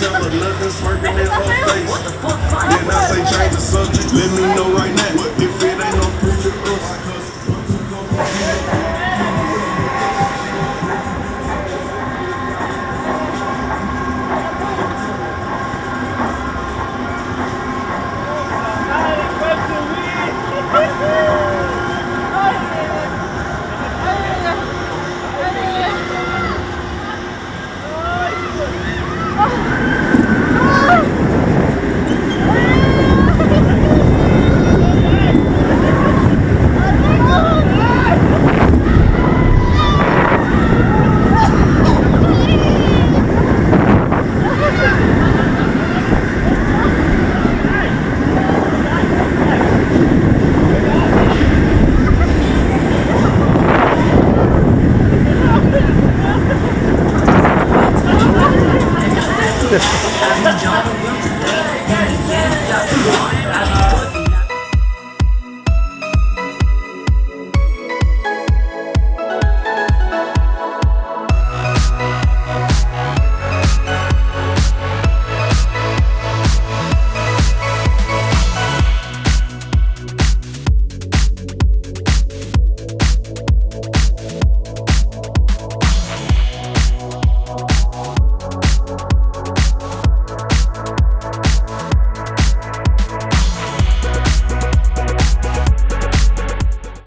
tell her nothing, smirking in her face. Then I say change the subject, let me know right now. If it ain't no future, Ha ha ha.